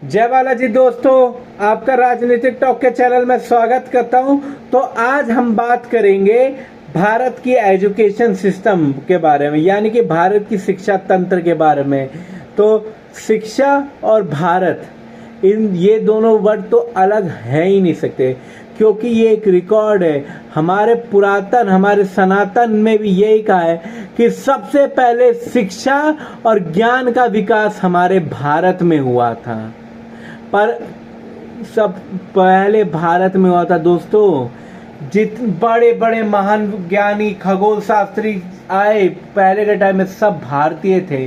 जय बालाजी दोस्तों, आपका राजनीतिक टॉक के चैनल में स्वागत करता हूं। तो आज हम बात करेंगे भारत की एजुकेशन सिस्टम के बारे में, यानी कि भारत की शिक्षा तंत्र के बारे में। तो शिक्षा और भारत, ये दोनों वर्ड तो अलग है ही नहीं सकते, क्योंकि ये एक रिकॉर्ड है। हमारे पुरातन, हमारे सनातन में भी यही कहा है कि सबसे पहले शिक्षा और ज्ञान का विकास हमारे भारत में हुआ था। पर सब पहले भारत में हुआ था दोस्तों। बड़े बड़े महान ज्ञानी, खगोल शास्त्री आए पहले के टाइम में, सब भारतीय थे।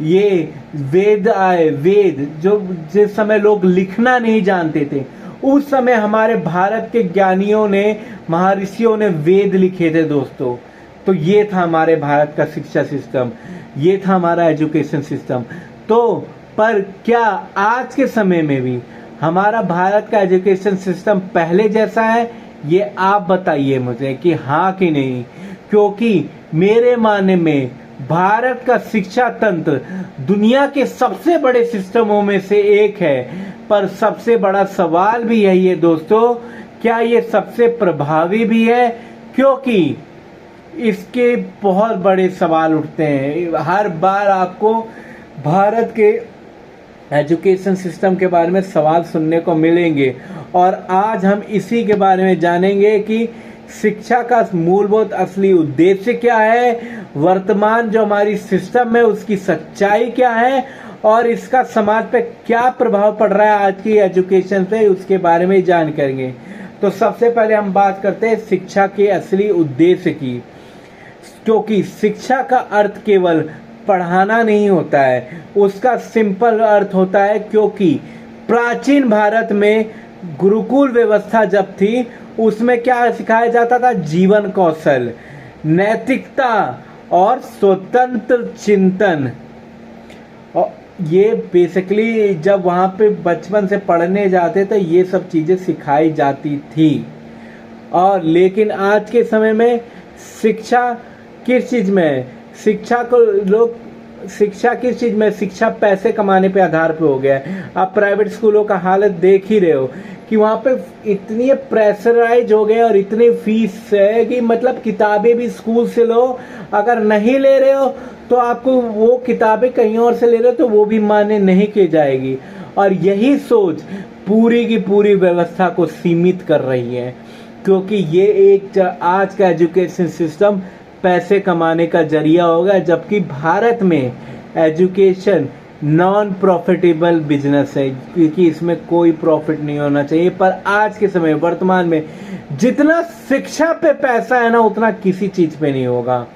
ये वेद आए, वेद जो जिस समय लोग लिखना नहीं जानते थे, उस समय हमारे भारत के ज्ञानियों ने, महर्षियों ने वेद लिखे थे दोस्तों। तो ये था हमारे भारत का शिक्षा सिस्टम, ये था हमारा एजुकेशन सिस्टम। तो पर क्या आज के समय में भी हमारा भारत का एजुकेशन सिस्टम पहले जैसा है? ये आप बताइए मुझे कि हाँ कि नहीं। क्योंकि मेरे मानने में भारत का शिक्षा तंत्र दुनिया के सबसे बड़े सिस्टमों में से एक है। पर सबसे बड़ा सवाल भी यही है दोस्तों, क्या ये सबसे प्रभावी भी है? क्योंकि इसके बहुत बड़े सवाल उठते हैं। हर बार आपको भारत के एजुकेशन सिस्टम के बारे में सवाल सुनने को मिलेंगे, और आज हम इसी के बारे में जानेंगे कि शिक्षा का मूलभूत असली उद्देश्य क्या है, वर्तमान जो हमारी सिस्टम है उसकी सच्चाई क्या है, और इसका समाज पे क्या प्रभाव पड़ रहा है आज की एजुकेशन से, उसके बारे में जान करेंगे। तो सबसे पहले हम बात करते हैं शिक्षा के असली उद्देश्य की। क्योंकि शिक्षा का अर्थ केवल पढ़ाना नहीं होता है, उसका सिंपल अर्थ होता है, क्योंकि प्राचीन भारत में गुरुकुल व्यवस्था जब थी, उसमें क्या सिखाया जाता था? जीवन कौशल, नैतिकता और स्वतंत्र चिंतन। और ये बेसिकली जब वहाँ पे बचपन से पढ़ने जाते तो ये सब चीजें सिखाई जाती थी। और लेकिन आज के समय में शिक्षा किस चीज में है? शिक्षा किस चीज में? शिक्षा पैसे कमाने पे आधार पे हो गया है। आप प्राइवेट स्कूलों का हालत देख ही रहे हो कि वहाँ पे इतनी प्रेशराइज हो गए और इतनी फीस है कि मतलब किताबें भी स्कूल से लो, अगर नहीं ले रहे हो तो आपको वो किताबें कहीं और से ले रहे हो तो वो भी मान्य नहीं की जाएगी। और यही सोच पूरी की पूरी व्यवस्था को सीमित कर रही है, क्योंकि ये एक आज का एजुकेशन सिस्टम पैसे कमाने का जरिया होगा, जबकि भारत में एजुकेशन नॉन प्रॉफिटेबल बिजनेस है, क्योंकि इसमें कोई प्रॉफिट नहीं होना चाहिए। पर आज के समय वर्तमान में जितना शिक्षा पे पैसा है ना, उतना किसी चीज पे नहीं होगा।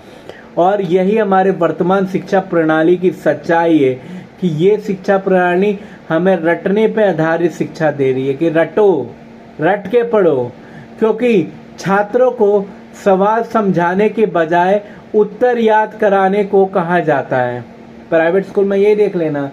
और यही हमारे वर्तमान शिक्षा प्रणाली की सच्चाई है कि ये शिक्षा प्रणाली हमें रटने पे आधारित शिक्षा दे रही है कि रटो, रट के पढ़ो। क्योंकि छात्रों को सवाल समझाने के बजाय उत्तर याद कराने को कहा जाता है। प्राइवेट स्कूल में ये देख लेना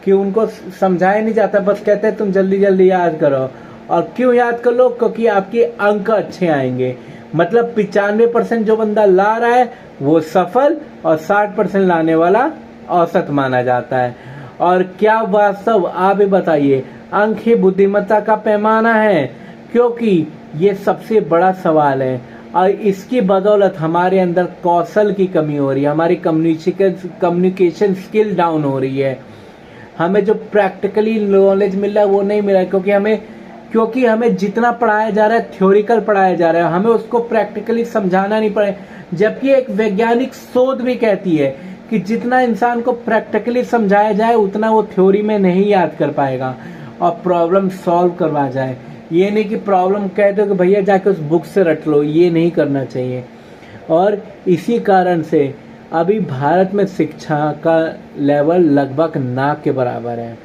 कि उनको समझाया नहीं जाता, बस कहते हैं तुम जल्दी जल्दी याद करो। और क्यों याद कर लो? क्योंकि आपके अंक अच्छे आएंगे। मतलब 95% जो बंदा ला रहा है वो सफल, और 60% लाने वाला औसत माना जाता है। और क्या वास्तव, आप ही बताइए, अंक ही बुद्धिमत्ता का पैमाना है? क्योंकि ये सबसे बड़ा सवाल है। और इसकी बदौलत हमारे अंदर कौशल की कमी हो रही है, हमारी कम्युनिकेशन स्किल डाउन हो रही है। हमें जो प्रैक्टिकली नॉलेज मिल रहा है वो नहीं मिल रहा है, क्योंकि हमें जितना पढ़ाया जा रहा है थ्योरिकल पढ़ाया जा रहा है, हमें उसको प्रैक्टिकली समझाना नहीं पड़े। जबकि एक वैज्ञानिक शोध भी कहती है कि जितना इंसान को प्रैक्टिकली समझाया जाए उतना वो थ्योरी में नहीं याद कर पाएगा और प्रॉब्लम सॉल्व करवा जाए। ये नहीं कि प्रॉब्लम कह दो कि भैया जाके उस बुक से रट लो, ये नहीं करना चाहिए। और इसी कारण से अभी भारत में शिक्षा का लेवल लगभग ना के बराबर है।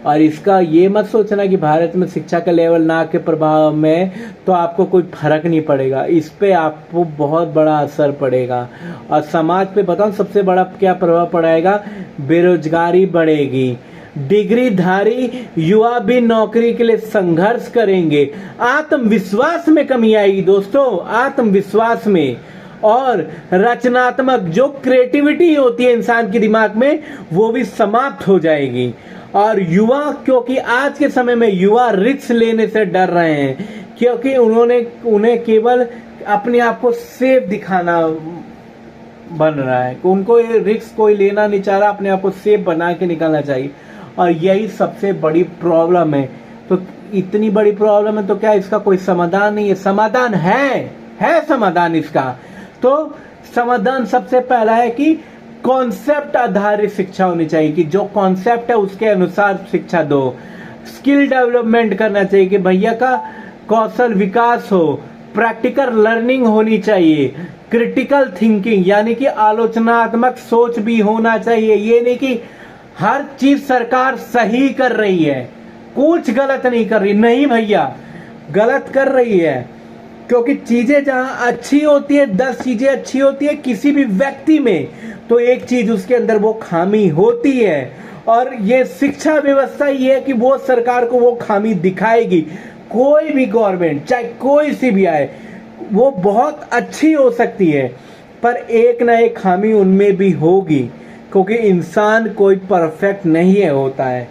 और इसका ये मत सोचना कि भारत में शिक्षा का लेवल ना के प्रभाव में तो आपको कोई फर्क नहीं पड़ेगा, इस पे आपको बहुत बड़ा असर पड़ेगा। और समाज पे बताऊं सबसे बड़ा क्या प्रभाव पड़ेगा? बेरोजगारी बढ़ेगी, डिग्रीधारी युवा भी नौकरी के लिए संघर्ष करेंगे, आत्मविश्वास में कमी आएगी दोस्तों, आत्मविश्वास में। और रचनात्मक जो क्रिएटिविटी होती है इंसान के दिमाग में वो भी समाप्त हो जाएगी। और युवा, क्योंकि आज के समय में युवा रिस्क लेने से डर रहे हैं, क्योंकि उन्हें केवल अपने आप को सेफ दिखाना बन रहा है। उनको ये रिस्क कोई लेना नहीं चाह रहा, अपने आप को सेफ बना के निकलना चाहिए, और यही सबसे बड़ी प्रॉब्लम है। तो इतनी बड़ी प्रॉब्लम है तो क्या इसका कोई समाधान नहीं है? समाधान है समाधान इसका। तो समाधान सबसे पहला है कि कॉन्सेप्ट आधारित शिक्षा होनी चाहिए, कि जो कॉन्सेप्ट है उसके अनुसार शिक्षा दो। स्किल डेवलपमेंट करना चाहिए कि भैया का कौशल विकास हो, प्रैक्टिकल लर्निंग होनी चाहिए, क्रिटिकल थिंकिंग यानी कि आलोचनात्मक सोच भी होना चाहिए। ये नहीं कि हर चीज सरकार सही कर रही है, कुछ गलत नहीं कर रही, नहीं भैया गलत कर रही है, क्योंकि चीजें जहां अच्छी होती है, 10 चीजें अच्छी होती है किसी भी व्यक्ति में, तो एक चीज उसके अंदर वो खामी होती है, और ये शिक्षा व्यवस्था ये है कि वो सरकार को वो खामी दिखाएगी। कोई भी गवर्नमेंट चाहे कोई सी भी आए, वो बहुत अच्छी हो सकती है, पर एक ना एक खामी उनमें भी होगी, क्योंकि इंसान कोई परफेक्ट नहीं होता है।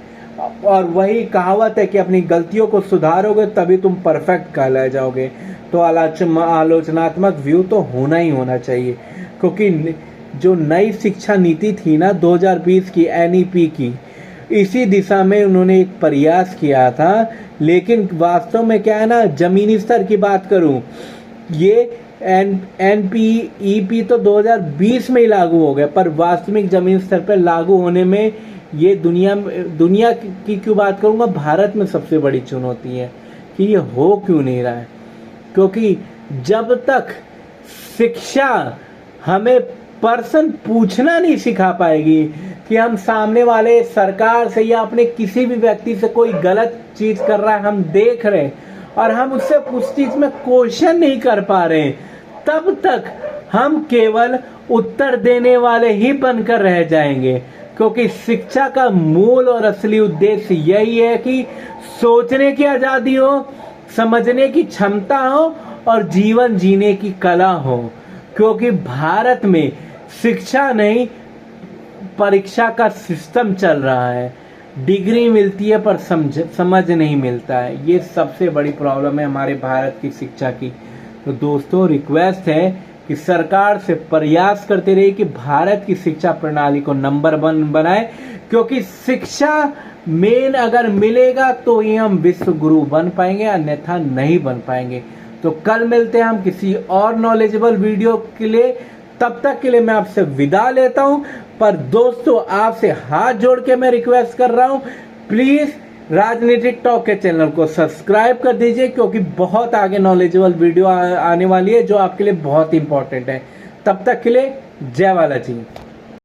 और वही कहावत है कि अपनी गलतियों को सुधारोगे तभी तुम परफेक्ट कहलाए जाओगे। तो आलोचनात्मक व्यू तो होना ही होना चाहिए, क्योंकि जो नई शिक्षा नीति थी ना 2020 की NEP की, इसी दिशा में उन्होंने एक प्रयास किया था। लेकिन वास्तव में क्या है ना, जमीनी स्तर की बात करूं, ये NPEP तो 2020 में ही लागू हो गया, पर वास्तविक जमीन स्तर पर लागू होने में ये दुनिया की क्यों बात करूंगा, भारत में सबसे बड़ी चुनौती है कि ये हो क्यों नहीं रहा है। क्योंकि जब तक शिक्षा हमें पर्सन पूछना नहीं सिखा पाएगी कि हम सामने वाले सरकार से या अपने किसी भी व्यक्ति से कोई गलत चीज कर रहा है, हम देख रहे हैं और हम उससे उस चीज में क्वेश्चन नहीं कर पा रहे, तब तक हम केवल उत्तर देने वाले ही बनकर रह जाएंगे। क्योंकि शिक्षा का मूल और असली उद्देश्य यही है कि सोचने की आजादी हो, समझने की क्षमता हो और जीवन जीने की कला हो। क्योंकि भारत में शिक्षा नहीं, परीक्षा का सिस्टम चल रहा है। डिग्री मिलती है पर समझ नहीं मिलता है। ये सबसे बड़ी प्रॉब्लम है हमारे भारत की शिक्षा की। तो दोस्तों, रिक्वेस्ट है कि सरकार से प्रयास करते रहिए कि भारत की शिक्षा प्रणाली को नंबर 1 बनाए, क्योंकि शिक्षा मेन अगर मिलेगा तो ही हम विश्व गुरु बन पाएंगे, अन्यथा नहीं बन पाएंगे। तो कल मिलते हैं हम किसी और नॉलेजेबल वीडियो के लिए। तब तक के लिए मैं आपसे विदा लेता हूं। पर दोस्तों, आपसे हाथ जोड़ के मैं रिक्वेस्ट कर रहा हूं, प्लीज राजनीतिक टॉक के चैनल को सब्सक्राइब कर दीजिए, क्योंकि बहुत आगे नॉलेजेबल वीडियो आने वाली है जो आपके लिए बहुत इंपॉर्टेंट है। तब तक के लिए जय बालाजी।